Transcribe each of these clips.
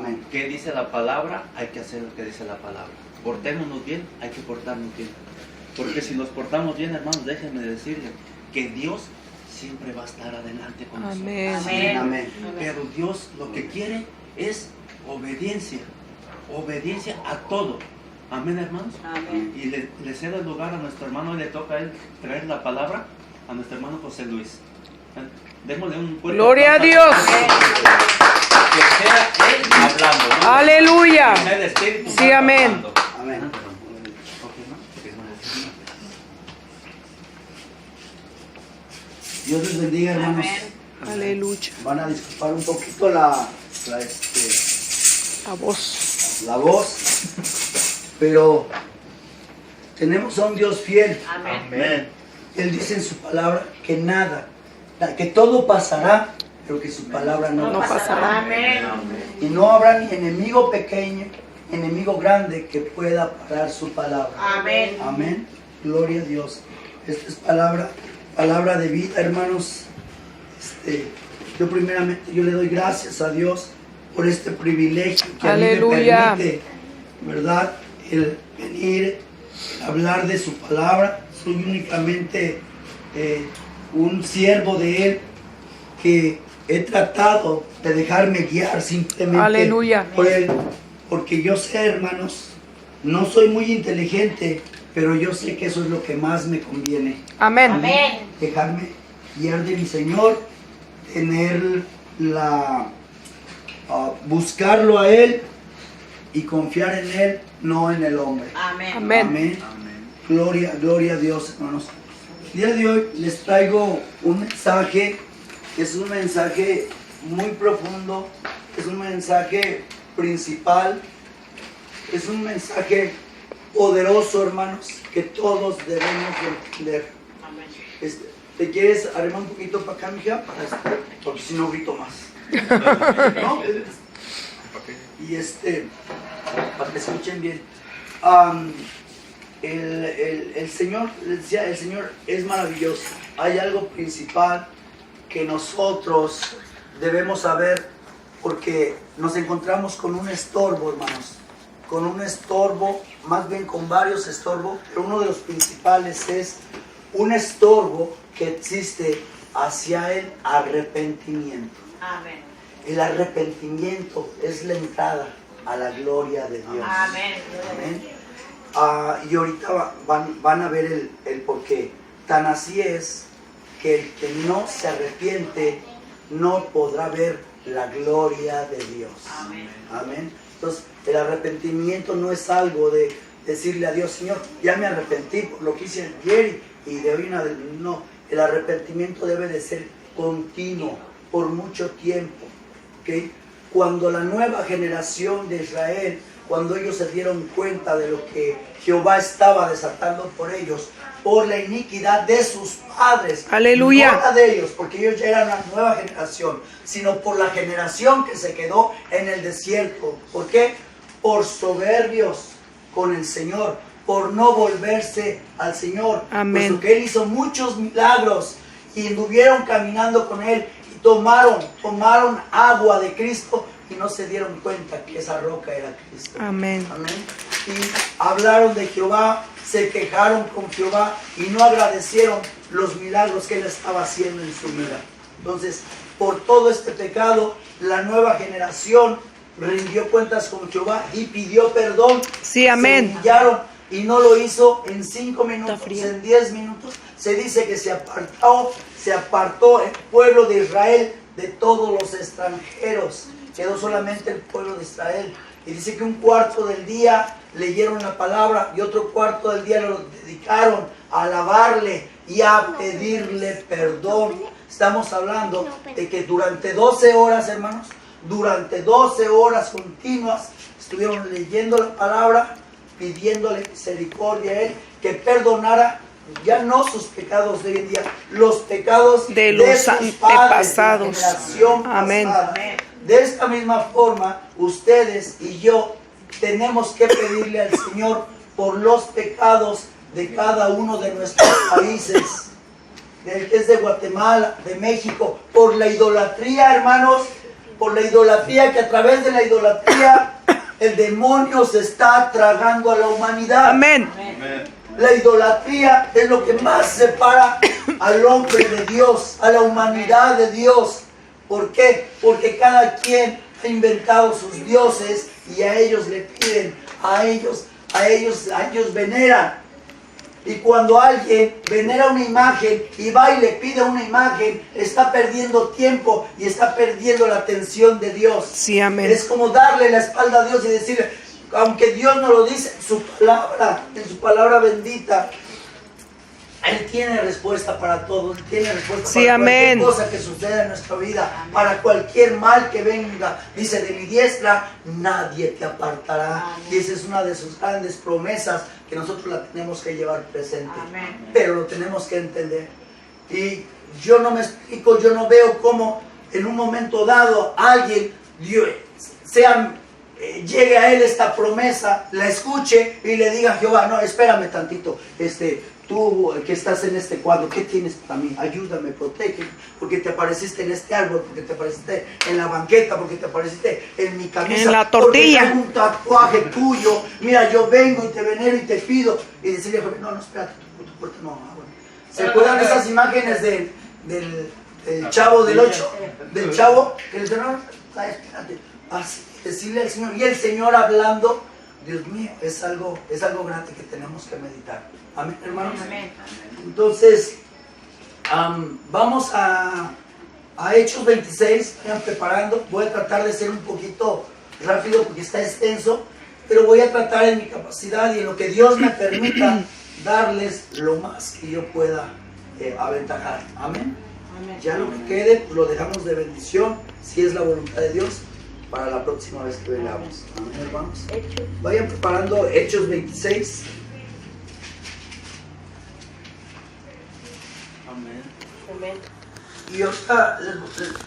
Amén. ¿Qué dice la palabra? Hay que hacer lo que dice la palabra. Portémonos bien, hay que portarnos bien. Porque si nos portamos bien, hermanos, déjenme decirles que Dios siempre va a estar adelante con nosotros. Amén. Amén. Pero Dios lo que quiere es obediencia. Obediencia a todo. Amén, hermanos. Amén. Y le cedo el lugar a nuestro hermano, y le toca a él traer la palabra a nuestro hermano José Luis. Démosle un fuerte Gloria a aplauso. Dios. Que sea él hablando, ¿no? Aleluya. Que sea el Espíritu Sí, Santo amén. hablando. Amén. Dios les bendiga, hermanos. Amén. Aleluya. Van a disculpar un poquito la La voz. pero tenemos a un Dios fiel. Amén. Amén. Él dice en su palabra que nada, que todo pasará, pero que su palabra no No pasará. pasará. Amén. Y no habrá ni enemigo pequeño, enemigo grande que pueda parar su palabra. Amén. Amén. Gloria a Dios. Esta es palabra de vida, hermanos. Yo primeramente yo le doy gracias a Dios por este privilegio que Aleluya. a mí me permite, ¿verdad? El venir a hablar de su palabra. Soy únicamente un siervo de Él que he tratado de dejarme guiar simplemente Aleluya. por Él. Porque yo sé, hermanos, no soy muy inteligente, pero yo sé que eso es lo que más me conviene. Amén. Amén. Dejarme guiar de mi Señor, tener buscarlo a Él y confiar en Él, no en el hombre. Amén. Amén. Amén. Gloria a Dios, hermanos. El día de hoy les traigo un mensaje, que es un mensaje muy profundo, es un mensaje principal, es un mensaje poderoso, hermanos, que todos debemos de entender. Amén. ¿Te quieres arrimar un poquito para acá, mija? Porque si no grito más. ¿No? Y para que escuchen bien. El Señor, les decía, el Señor es maravilloso. Hay algo principal que nosotros debemos saber, porque nos encontramos con un estorbo, hermanos. Con un estorbo, más bien con varios estorbos, pero uno de los principales es un estorbo que existe hacia el arrepentimiento. Amén. El arrepentimiento es la entrada a la gloria de Dios. Amén. Amén. Y ahorita van a ver el porqué. Tan así es que el que no se arrepiente no podrá ver la gloria de Dios. Amén. Amén. Entonces, el arrepentimiento no es algo de decirle a Dios, Señor, ya me arrepentí por lo que hice ayer y de hoy en adelante. No, el arrepentimiento debe de ser continuo, por mucho tiempo. ¿Okay? Cuando la nueva generación de Israel, cuando ellos se dieron cuenta de lo que Jehová estaba desatando por ellos, por la iniquidad de sus padres, Aleluya. no la de ellos, porque ellos ya eran una nueva generación, sino por la generación que se quedó en el desierto. ¿Por qué? Por soberbios con el Señor, por no volverse al Señor. Amén. Puesto que Él hizo muchos milagros y anduvieron caminando con Él y tomaron agua de Cristo y no se dieron cuenta que esa roca era Cristo. Amén. Amén. Y hablaron de Jehová, se quejaron con Jehová y no agradecieron los milagros que Él estaba haciendo en su vida. Entonces, por todo este pecado, la nueva generación rindió cuentas con Jehová y pidió perdón. Sí, amén. Se humillaron y no lo hizo en 5 minutos, Está frío. en 10 minutos. Se dice que se apartó el pueblo de Israel de todos los extranjeros. Quedó solamente el pueblo de Israel. Y dice que un cuarto del día leyeron la palabra y otro cuarto del día lo dedicaron a alabarle y a pedirle perdón. Estamos hablando de que durante 12 horas, hermanos, durante 12 horas continuas estuvieron leyendo la palabra, pidiéndole misericordia a Él, que perdonara ya no sus pecados de hoy en día, los pecados De los sus padres, antepasados. de la generación Amén. pasada. De esta misma forma, ustedes y yo tenemos que pedirle al Señor por los pecados de cada uno de nuestros países, del que es de Guatemala, de México, por la idolatría, hermanos, por la idolatría, que a través de la idolatría el demonio se está tragando a la humanidad. Amén. La idolatría es lo que más separa al hombre de Dios, a la humanidad de Dios. ¿Por qué? Porque cada quien ha inventado sus dioses y a ellos le piden, a ellos veneran. Y cuando alguien venera una imagen y va y le pide una imagen, está perdiendo tiempo y está perdiendo la atención de Dios. Sí, amén. Es como darle la espalda a Dios y decirle, aunque Dios no lo dice en su palabra bendita, Él tiene respuesta para todo. Él tiene respuesta Sí, para amén. cualquier cosa que suceda en nuestra vida, para cualquier mal que venga. Dice, de mi diestra nadie te apartará. Y esa es una de sus grandes promesas que nosotros la tenemos que llevar presente. Amén. Pero lo tenemos que entender. Y yo no me explico, yo no veo cómo en un momento dado alguien llegue a él esta promesa, la escuche y le diga a Jehová, no, espérame tantito, tú que estás en este cuadro, ¿qué tienes para mí? Ayúdame, protégeme, porque te apareciste en este árbol, porque te apareciste en la banqueta, porque te apareciste en mi camisa, En la tortilla. porque tengo un tatuaje tuyo, mira, yo vengo y te venero y te pido, y decirle, no, espérate, tu puerta no, bueno. ¿Se acuerdan de esas imágenes del chavo del 8? Del chavo, que le dice, no, espérate, así, decirle al Señor, y el Señor hablando, Dios mío, es algo grande que tenemos que meditar. Amén, hermanos. Amén. Entonces, vamos a Hechos 26, vayan preparando. Voy a tratar de ser un poquito rápido porque está extenso, pero voy a tratar en mi capacidad y en lo que Dios me permita darles lo más que yo pueda aventajar. Amén. Amén. Ya lo que quede, pues lo dejamos de bendición, si es la voluntad de Dios, para la próxima vez que vengamos. Amén, hermanos. Vayan preparando Hechos 26. Amén. Amén. Y ahorita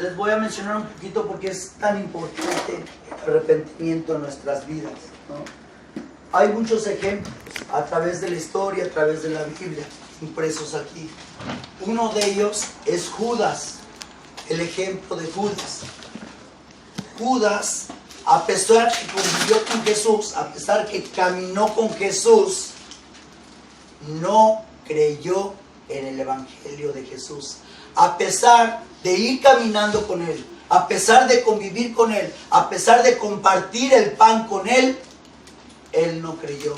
les voy a mencionar un poquito porque es tan importante el arrepentimiento en nuestras vidas, ¿no? Hay muchos ejemplos a través de la historia, a través de la Biblia, impresos aquí. Uno de ellos es Judas, el ejemplo de Judas. Judas, a pesar que convivió con Jesús, a pesar que caminó con Jesús, no creyó en el Evangelio de Jesús. A pesar de ir caminando con Él, a pesar de convivir con Él, a pesar de compartir el pan con Él, Él no creyó.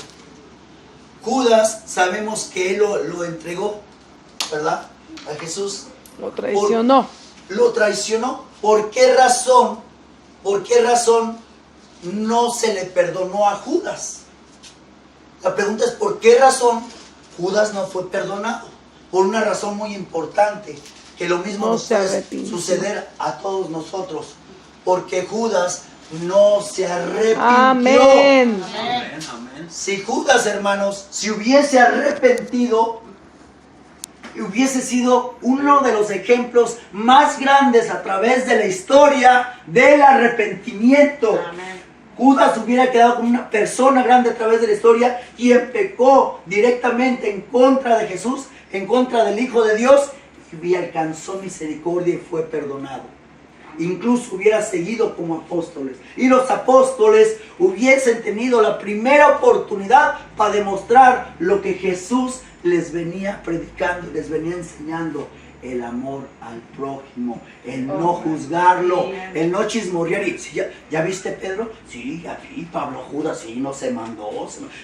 Judas, sabemos que Él lo entregó, ¿verdad? A Jesús. Lo traicionó. Lo traicionó. ¿Por qué razón? ¿Por qué razón no se le perdonó a Judas? La pregunta es, ¿por qué razón Judas no fue perdonado? Por una razón muy importante, que lo mismo No nos se puede arrepintió. suceder a todos nosotros. Porque Judas no se arrepintió. Amén. Amén. Amén. Si Judas, hermanos, si hubiese arrepentido, hubiese sido uno de los ejemplos más grandes a través de la historia del arrepentimiento. Amén. Judas hubiera quedado como una persona grande a través de la historia, quien pecó directamente en contra de Jesús, en contra del Hijo de Dios, y alcanzó misericordia y fue perdonado. Incluso hubiera seguido como apóstoles. Y los apóstoles hubiesen tenido la primera oportunidad para demostrar lo que Jesús les venía predicando, les venía enseñando: el amor al prójimo, el no juzgarlo, el no chismorrear. Y, ¿sí, ¿ya viste, Pedro? Sí, ya vi, Pablo Judas, sí, no se mandó.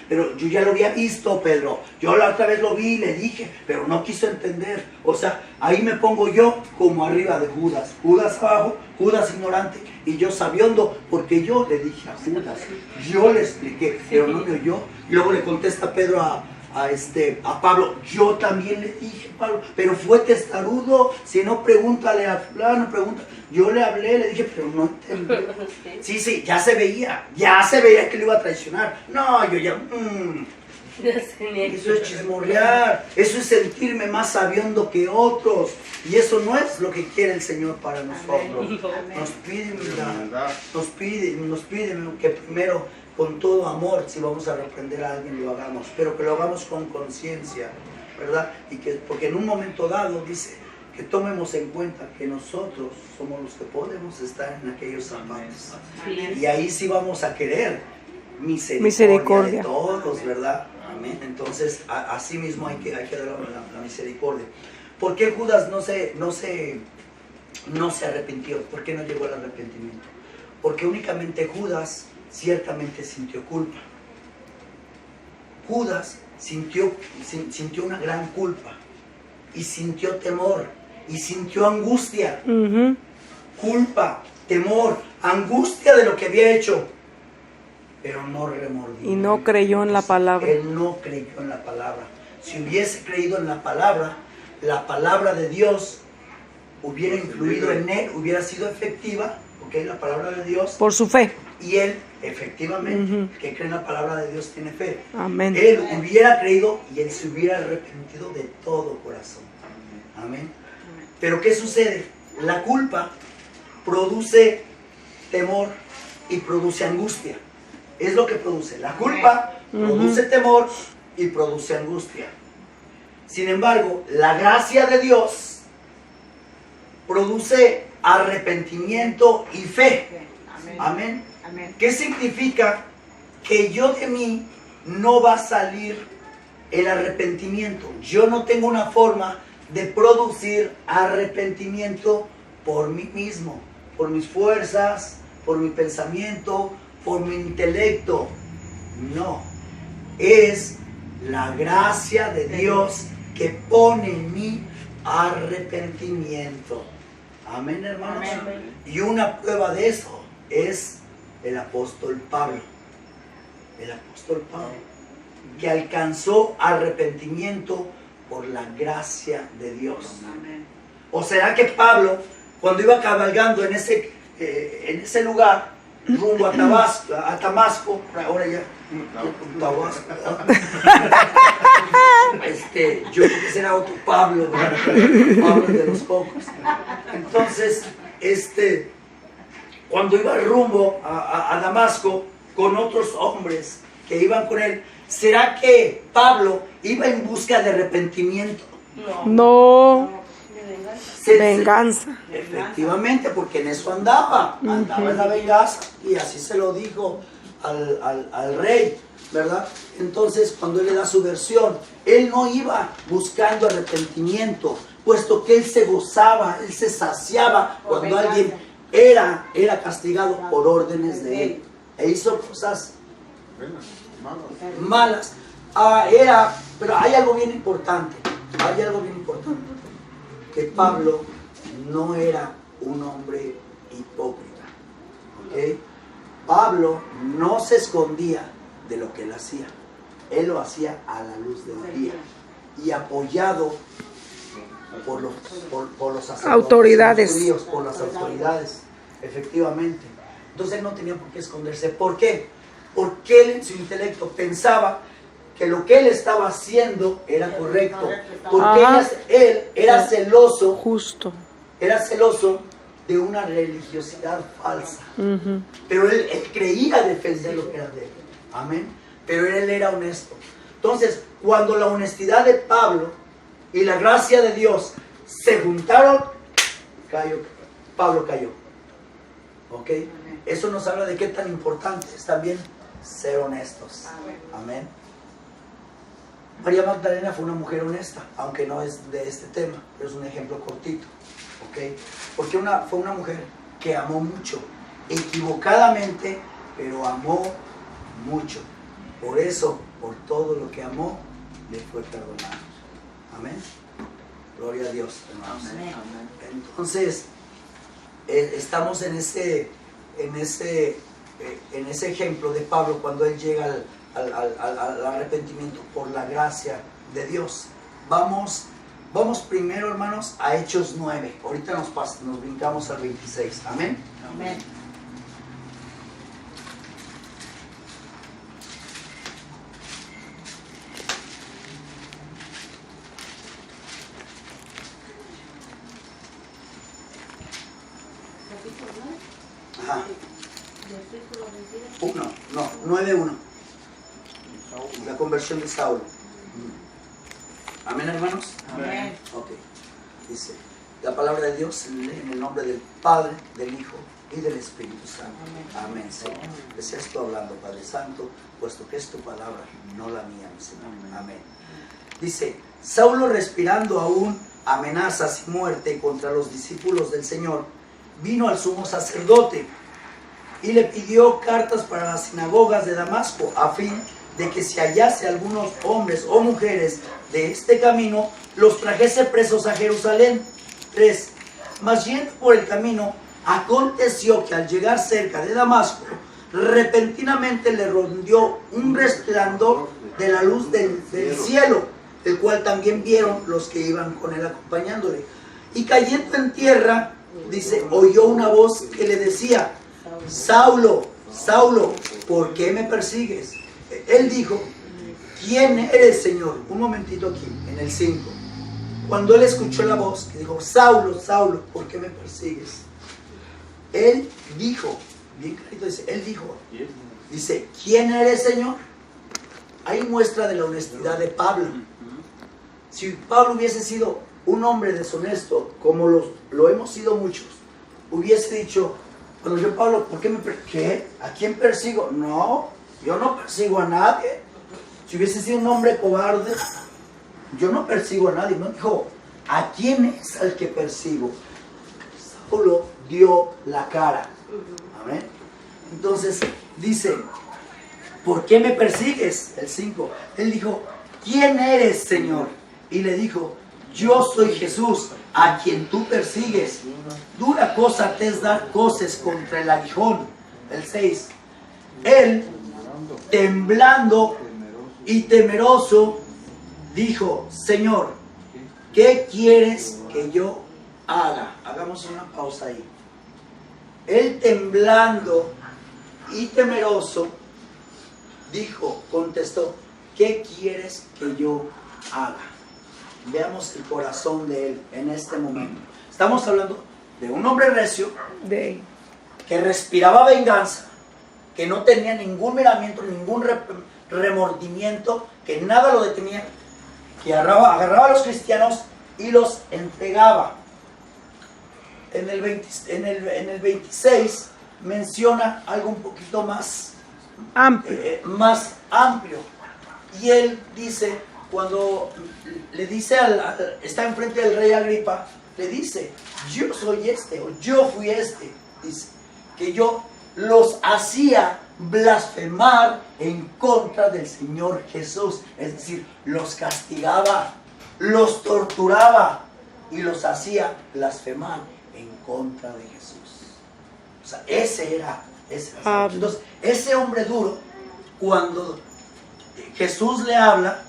Pero yo ya lo había visto, Pedro. Yo la otra vez lo vi y le dije, pero no quiso entender. O sea, ahí me pongo yo como arriba de Judas. Judas abajo, Judas ignorante, y yo sabiondo, porque yo le dije a Judas, yo le expliqué, pero no me oyó. Y luego le contesta Pedro a Pablo, yo también le dije, Pablo, pero fue testarudo. Si no, pregúntale a fulano, yo le hablé, le dije, pero no entendió. Sí, ya se veía que lo iba a traicionar. No, yo ya, eso es chismorrear, eso es sentirme más sabiondo que otros, y eso no es lo que quiere el Señor para nosotros. Nos pide que primero, con todo amor, si vamos a reprender a alguien, lo hagamos, pero que lo hagamos con conciencia, ¿verdad? Porque en un momento dado dice que tomemos en cuenta que nosotros somos los que podemos estar en aquellos zapatos. Y ahí sí vamos a querer misericordia de todos, ¿verdad? Amén. Entonces, así mismo hay que dar la misericordia. ¿Por qué Judas no se arrepintió? ¿Por qué no llegó al arrepentimiento? Porque únicamente Judas ciertamente sintió culpa. Judas sintió una gran culpa y sintió temor y sintió angustia. Culpa, temor, angustia de lo que había hecho, pero no remordió. Y no creyó en la palabra. Él no creyó en la palabra. Si hubiese creído en la palabra de Dios hubiera influido en él, hubiera sido efectiva, ¿ok? La palabra de Dios. Por su fe. Y él, efectivamente, que cree en la palabra de Dios tiene fe. Amén. Él hubiera creído y él se hubiera arrepentido de todo corazón. Amén. Pero ¿qué sucede? La culpa produce temor y produce angustia. Es lo que produce. La culpa produce temor y produce angustia. Sin embargo, la gracia de Dios produce arrepentimiento y fe. Amén. ¿Qué significa? Que yo de mí no va a salir el arrepentimiento. Yo no tengo una forma de producir arrepentimiento por mí mismo, por mis fuerzas, por mi pensamiento, por mi intelecto. No. Es la gracia de Dios que pone en mí arrepentimiento. Amén, hermanos. Amén. Y una prueba de eso es el apóstol Pablo. El apóstol Pablo, que alcanzó arrepentimiento por la gracia de Dios. ¿O será que Pablo, cuando iba cabalgando en ese lugar, rumbo a Damasco, ahora ya, Tabasco, yo creo que será otro Pablo, ¿verdad? Pablo de los pocos. Entonces, cuando iba rumbo a Damasco con otros hombres que iban con él, ¿será que Pablo iba en busca de arrepentimiento? No. Venganza. Efectivamente, porque en eso andaba en la venganza, y así se lo dijo al rey, ¿verdad? Entonces, cuando él le da su versión, él no iba buscando arrepentimiento, puesto que él se gozaba, él se saciaba cuando alguien era castigado por órdenes de él, e hizo cosas malas. Pero hay algo bien importante, que Pablo no era un hombre hipócrita, ¿ok? Pablo no se escondía de lo que él hacía. Él lo hacía a la luz del día y apoyado por los sacerdotes, autoridades judíos, por las autoridades, efectivamente. Entonces él no tenía por qué esconderse. ¿Por qué? Porque él en su intelecto pensaba que lo que él estaba haciendo era correcto. Porque él era celoso. Justo. Era celoso de una religiosidad falsa. Pero él creía defender lo que era de él. Amén. Pero él era honesto. Entonces, cuando la honestidad de Pablo y la gracia de Dios se juntaron, Pablo cayó. ¿Ok? Eso nos habla de qué tan importante es también ser honestos. Amén. María Magdalena fue una mujer honesta, aunque no es de este tema, pero es un ejemplo cortito. ¿Ok? Porque fue una mujer que amó mucho, equivocadamente, pero amó mucho. Por eso, por todo lo que amó, le fue perdonado. Amén. Gloria a Dios, hermanos. Amén. Entonces, estamos en ese ejemplo de Pablo cuando él llega al arrepentimiento por la gracia de Dios. Vamos primero, hermanos, a Hechos 9. Ahorita nos brincamos al 26. Amén. Amén. Ajá. 9:1. La conversión de Saulo. Amén, hermanos. Amén. Ok. Dice: La palabra de Dios se lee en el nombre del Padre, del Hijo y del Espíritu Santo. Amén, Señor. Que seas tú hablando, Padre Santo, puesto que es tu palabra, no la mía, mi Señor. Amén. Dice, Saulo, respirando aún amenazas y muerte contra los discípulos del Señor, vino al sumo sacerdote y le pidió cartas para las sinagogas de Damasco, a fin de que si hallase algunos hombres o mujeres de este camino, los trajese presos a Jerusalén. 3. Mas yendo por el camino, aconteció que al llegar cerca de Damasco, repentinamente le rodeó un resplandor de la luz del cielo, el cual también vieron los que iban con él acompañándole. Y cayendo en tierra, dice, oyó una voz que le decía, Saulo, Saulo, ¿por qué me persigues? Él dijo, ¿quién eres, Señor? Un momentito aquí, en el 5. Cuando él escuchó la voz que dijo, Saulo, Saulo, ¿por qué me persigues? Él dijo, bien clarito dice, él dice, ¿quién eres, Señor? Hay muestra de la honestidad de Pablo. Si Pablo hubiese sido un hombre deshonesto, como lo hemos sido muchos, hubiese dicho, cuando yo, Pablo, ¿por qué me ¿qué? ¿A quién persigo? No, yo no persigo a nadie. Si hubiese sido un hombre cobarde, yo no persigo a nadie. No dijo, ¿a quién es al que persigo? Saulo dio la cara. Amén. Entonces dice, ¿por qué me persigues? El 5. Él dijo, ¿quién eres, Señor? Y le dijo, yo soy Jesús, a quien tú persigues. Dura cosa te es dar coces contra el aguijón. El 6. Él, temblando y temeroso, dijo, Señor, ¿qué quieres que yo haga? Hagamos una pausa ahí. Él, temblando y temeroso, dijo, contestó, ¿qué quieres que yo haga? Veamos el corazón de él en este momento. Estamos hablando de un hombre recio que respiraba venganza, que no tenía ningún miramiento, ningún remordimiento, que nada lo detenía, que agarraba a los cristianos y los entregaba. En el 26 menciona algo un poquito más amplio. Y él dice, cuando le dice, está enfrente del rey Agripa, le dice, yo soy este, o yo fui este, dice, que yo los hacía blasfemar en contra del Señor Jesús, es decir, los castigaba, los torturaba y los hacía blasfemar en contra de Jesús. O sea, ese era. Entonces, ese hombre duro, cuando Jesús le habla,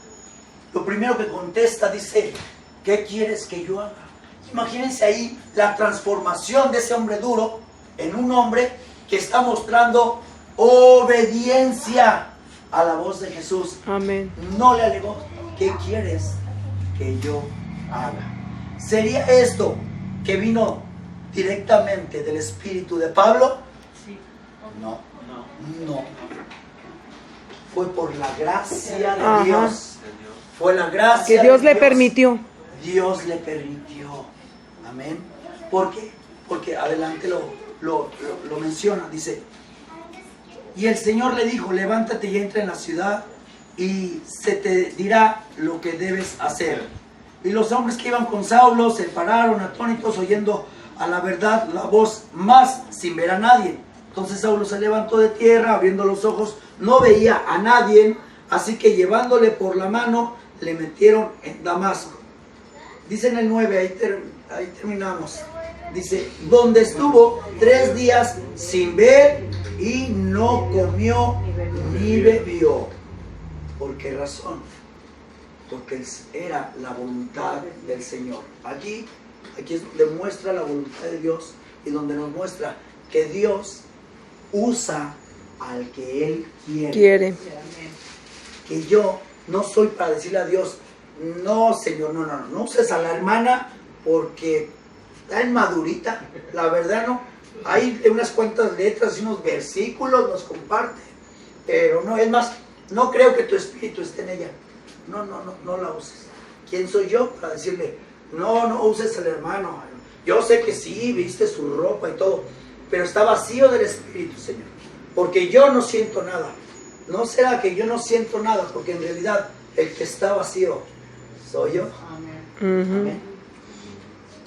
lo primero que contesta dice, ¿qué quieres que yo haga? Imagínense ahí la transformación de ese hombre duro en un hombre que está mostrando obediencia a la voz de Jesús. Amén. No le alegó, ¿qué quieres que yo haga? ¿Sería esto que vino directamente del espíritu de Pablo? Sí. No. Fue por la gracia de Dios. Fue la gracia que Dios de le permitió. Dios le permitió. Amén. ¿Por qué? Porque adelante lo menciona. Dice, y el Señor le dijo, levántate y entra en la ciudad y se te dirá lo que debes hacer. Y los hombres que iban con Saulo se pararon atónitos, oyendo a la verdad la voz, más sin ver a nadie. Entonces Saulo se levantó de tierra, abriendo los ojos, no veía a nadie, así que llevándole por la mano, le metieron en Damasco. Dice en el 9, ahí terminamos. Dice, donde estuvo 3 días sin ver y no comió ni bebió. ¿Por qué razón? Porque era la voluntad del Señor. Aquí es donde muestra la voluntad de Dios y donde nos muestra que Dios usa al que Él quiere. Que yo no soy para decirle a Dios, no, Señor, no uses a la hermana porque está inmadurita, la verdad no. Hay unas cuantas letras y unos versículos, nos comparte, pero no, es más, no creo que tu espíritu esté en ella. No la uses. ¿Quién soy yo para decirle, no uses al hermano? Yo sé que sí, viste su ropa y todo, pero está vacío del Espíritu, Señor. Porque yo no siento nada. ¿No será que yo no siento nada? Porque en realidad el que está vacío soy yo. Amén.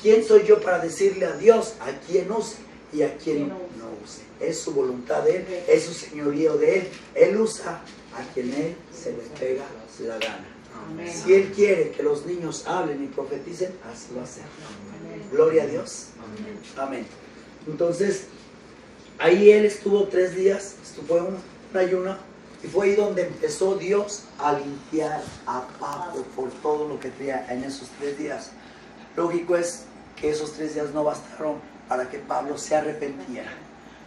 ¿Quién soy yo para decirle a Dios a quién use y a quién no use? Es su voluntad de Él, es su señorío de Él. Él usa a quien Él se le pega la gana. Amén. Si Él quiere que los niños hablen y profeticen, así lo hace. Gloria a Dios. Amén. Entonces, ahí Él estuvo 3 días, fue un ayuno, y fue ahí donde empezó Dios a limpiar a Pablo por todo lo que tenía en esos 3 días. Lógico es que esos 3 días no bastaron para que Pablo se arrepintiera,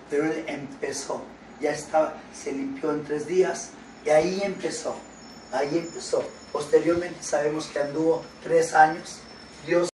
pero él empezó, ya estaba, se limpió en 3 días y ahí empezó. Posteriormente sabemos que anduvo 3 años. Dios